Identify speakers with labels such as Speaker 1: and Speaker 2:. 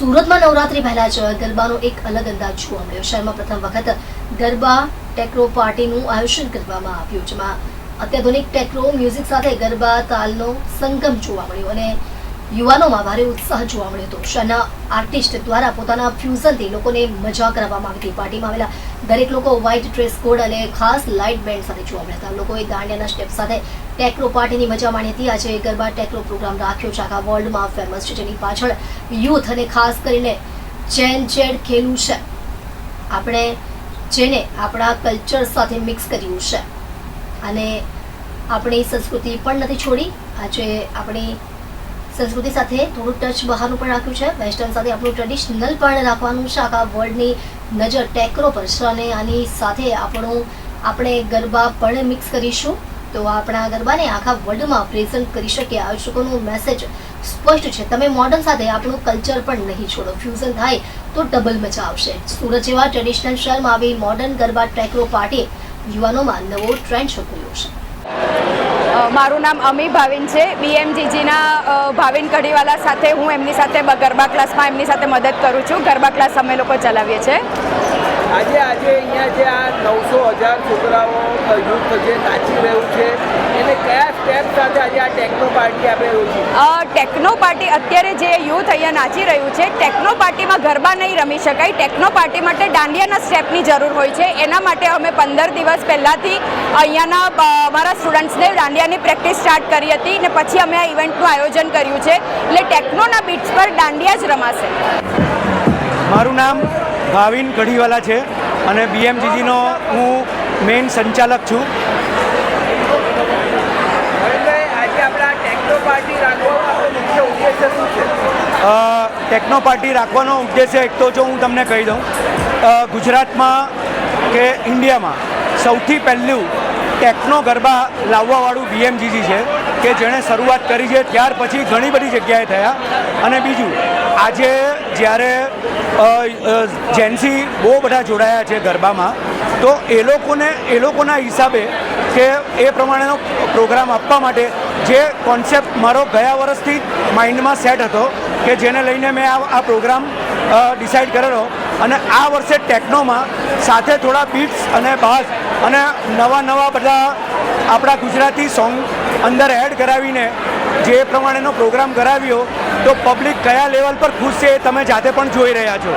Speaker 1: સુરતમાં નવરાત્રી પહેલા જ ગરબાનો એક અલગ અંદાજ જોવા મળ્યો। શહેરમાં પ્રથમ વખત ગરબા ટેક્નો પાર્ટીનું આયોજન કરવામાં આવ્યું, જેમાં અત્યાધુનિક ટેક્નો મ્યુઝિક સાથે ગરબા તાલનો સંગમ જોવા મળ્યો અને યુવાનોમાં ભારે ઉત્સાહ જોવા મળ્યો હતો। શહેરના આર્ટિસ્ટ દ્વારા પોતાના ફ્યુઝનથી લોકોને મજા કરાવવામાં આવી હતી। પાર્ટીમાં આવેલા દરેક લોકો વ્હાઇટ ડ્રેસ કોડ અને ખાસ લાઇટ બેન્ડ સાથે જોવા મળ્યા હતા। લોકોએ દાંડિયાના સ્ટેપ સાથે ટેક્નો પાર્ટીની મજા માણી હતી। આજે ગરબા ટેક્નો પ્રોગ્રામ રાખ્યો છે, આખા વર્લ્ડમાં ફેમસ છે, જેની પાછળ યુથ અને ખાસ કરીને જેન ઝેડ ખેલું છે, આપણે જેને આપણા કલ્ચર સાથે મિક્સ કર્યું છે અને આપણી સંસ્કૃતિ પણ નથી છોડી। આજે આપણી સંસ્કૃતિ સાથે થોડું ટચ બહારનું પણ રાખ્યું છે, વેસ્ટર્ન સાથે આપણું ટ્રેડિશનલ પણ રાખવાનું છે। આખા વર્લ્ડની નજર ટેક્નો પર છે અને આની સાથે આપણે ગરબા પણ મિક્સ કરીશું, તો આપણા ગરબાને આખા વર્લ્ડમાં પ્રેઝન્ટ કરી શકીએ। આયોજકોનો મેસેજ સ્પષ્ટ છે, તમે મોડર્ન સાથે આપણું કલ્ચર પણ નહીં છોડો, ફ્યુઝન થાય તો ડબલ મજા આવશે। સુરત જેવા ટ્રેડિશનલ શહેરમાં આવી મોડર્ન ગરબા ટેક્નો પાર્ટી યુવાનોમાં નવો ટ્રેન્ડ શરૂ કર્યો છે।
Speaker 2: મારું નામ અમી ભાવિન છે। BMGGના ભાવિન કઢીવાલા સાથે હું એમની સાથે ગરબા ક્લાસમાં એમની સાથે મદદ કરું છું। ગરબા ક્લાસ અમે લોકો ચલાવીએ છીએ।
Speaker 3: આજે અહીંયા જે આ 900,000 છોકરાઓ યુથ જે નાચી રહ્યું છે એને કયા સ્ટેપ સાથે આજે આ ટેક્નો પાર્ટી આપણે રોકી?
Speaker 2: ટેક્નો પાર્ટી અત્યારે જે યુથ અહીંયા નાચી રહ્યું છે, ટેક્નો પાર્ટીમાં ગરબા નહીં રમી શકાય, ટેક્નો પાર્ટી માટે દાંડિયાના સ્ટેપની જરૂર હોય છે। એના માટે અમે 15 દિવસ પહેલાંથી અહીંયાના અમારા સ્ટુડન્ટ્સને દાંડિયાની પ્રેક્ટિસ સ્ટાર્ટ કરી હતી ને પછી અમે આ ઇવેન્ટનું આયોજન કર્યું છે, એટલે ટેક્નોના બીટ્સ પર દાંડિયા જ રમાશે।
Speaker 4: મારું નામ ભાવિન કઢીવાલા છે અને BMGGનો હું મેઇન સંચાલક છું।
Speaker 3: આજે આપણા ટેક્નો પાર્ટી રાખવાનો મુખ્ય ઉદ્દેશ્ય શું છે?
Speaker 4: ટેક્નો પાર્ટી રાખવાનો ઉદ્દેશ્ય એક તો જો હું તમને કહી દઉં, ગુજરાતમાં કે ઇન્ડિયામાં સૌથી પહેલું ટેક્નો ગરબા લાવવાવાળું BMGG છે કે જેણે શરૂઆત કરી છે। ત્યાર પછી ઘણી બધી જગ્યાએ થયા અને બીજું આજે જ્યારે જેન્સી બહુ બધા જોડાયા છે ગરબામાં, તો એ લોકોના હિસાબે કે એ પ્રમાણેનો પ્રોગ્રામ આપવા માટે જે કોન્સેપ્ટ મારો ગયા વર્ષથી માઇન્ડમાં સેટ હતો કે જેને લઈને મેં આ પ્રોગ્રામ ડિસાઇડ કરેલો અને આ વર્ષે ટેક્નોમાં સાથે થોડા બીટ્સ અને બાસ અને નવા બધા આપણા ગુજરાતી સોંગ અંદર એડ કરાવીને જે પ્રમાણેનો પ્રોગ્રામ કરાવ્યો, તો પબ્લિક કયા લેવલ પર ખુશ છે એ તમે જાતે પણ જોઈ રહ્યા છો।